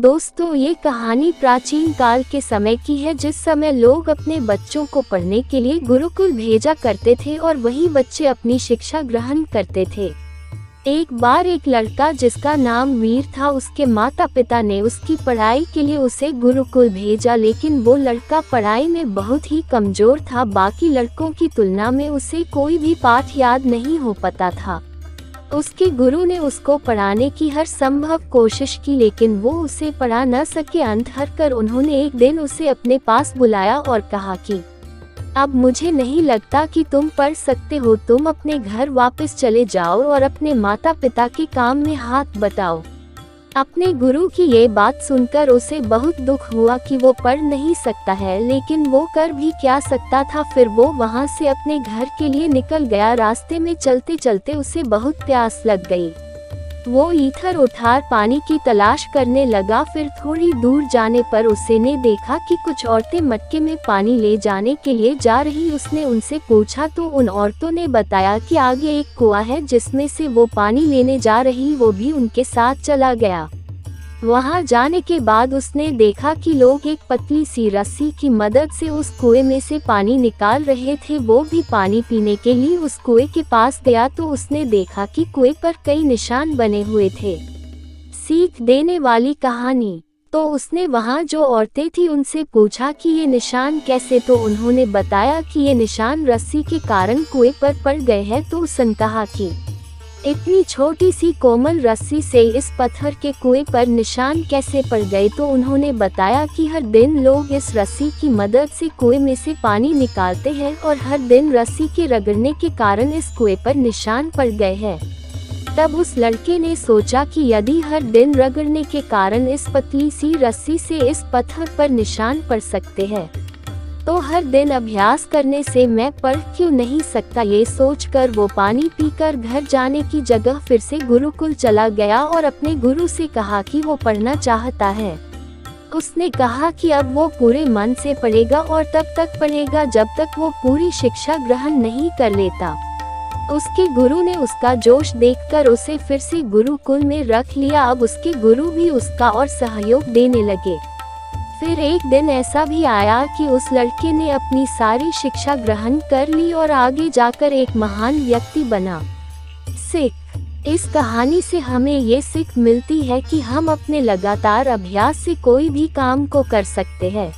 दोस्तों, ये कहानी प्राचीन काल के समय की है, जिस समय लोग अपने बच्चों को पढ़ने के लिए गुरुकुल भेजा करते थे और वही बच्चे अपनी शिक्षा ग्रहण करते थे। एक बार एक लड़का जिसका नाम वीर था, उसके माता पिता ने उसकी पढ़ाई के लिए उसे गुरुकुल भेजा, लेकिन वो लड़का पढ़ाई में बहुत ही कमजोर था। बाकी लड़कों की तुलना में उसे कोई भी पाठ याद नहीं हो पाता था। उसके गुरु ने उसको पढ़ाने की हर संभव कोशिश की, लेकिन वो उसे पढ़ा न सके। अंत कर उन्होंने एक दिन उसे अपने पास बुलाया और कहा कि अब मुझे नहीं लगता कि तुम पढ़ सकते हो, तुम अपने घर वापस चले जाओ और अपने माता पिता के काम में हाथ बटाओ। अपने गुरु की ये बात सुनकर उसे बहुत दुख हुआ कि वो पढ़ नहीं सकता है, लेकिन वो कर भी क्या सकता था। फिर वो वहाँ से अपने घर के लिए निकल गया। रास्ते में चलते चलते उसे बहुत प्यास लग गई। वो इधर उधर पानी की तलाश करने लगा। फिर थोड़ी दूर जाने पर उसने देखा कि कुछ औरतें मटके में पानी ले जाने के लिए जा रही। उसने उनसे पूछा तो उन औरतों ने बताया कि आगे एक कुआं है जिसमें से वो पानी लेने जा रही। वो भी उनके साथ चला गया। वहां जाने के बाद उसने देखा कि लोग एक पतली सी रस्सी की मदद से उस कुएं में से पानी निकाल रहे थे। वो भी पानी पीने के लिए उस कुएं के पास गया तो उसने देखा कि कुएं पर कई निशान बने हुए थे। सीख देने वाली कहानी। तो उसने वहां जो औरतें थी उनसे पूछा कि ये निशान कैसे, तो उन्होंने बताया कि ये निशान रस्सी के कारण कुएं पर पड़ गए हैं। तो उसने कहा कि इतनी छोटी सी कोमल रस्सी से इस पत्थर के कुएं पर निशान कैसे पड़ गए। तो उन्होंने बताया कि हर दिन लोग इस रस्सी की मदद से कुएं में से पानी निकालते हैं और हर दिन रस्सी के रगड़ने के कारण इस कुएं पर निशान पड़ गए हैं। तब उस लड़के ने सोचा कि यदि हर दिन रगड़ने के कारण इस पतली सी रस्सी से इस पत्थर पर निशान पड़ सकते हैं, तो हर दिन अभ्यास करने से मैं पढ़ क्यों नहीं सकता। ये सोचकर वो पानी पीकर घर जाने की जगह फिर से गुरुकुल चला गया और अपने गुरु से कहा कि वो पढ़ना चाहता है। उसने कहा कि अब वो पूरे मन से पढ़ेगा और तब तक पढ़ेगा जब तक वो पूरी शिक्षा ग्रहण नहीं कर लेता। उसके गुरु ने उसका जोश देखकर उसे फिर से गुरुकुल में रख लिया। अब उसके गुरु भी उसका और सहयोग देने लगे। फिर एक दिन ऐसा भी आया कि उस लड़के ने अपनी सारी शिक्षा ग्रहण कर ली और आगे जाकर एक महान व्यक्ति बना। सीख। इस कहानी से हमें ये सीख मिलती है कि हम अपने लगातार अभ्यास से कोई भी काम को कर सकते हैं।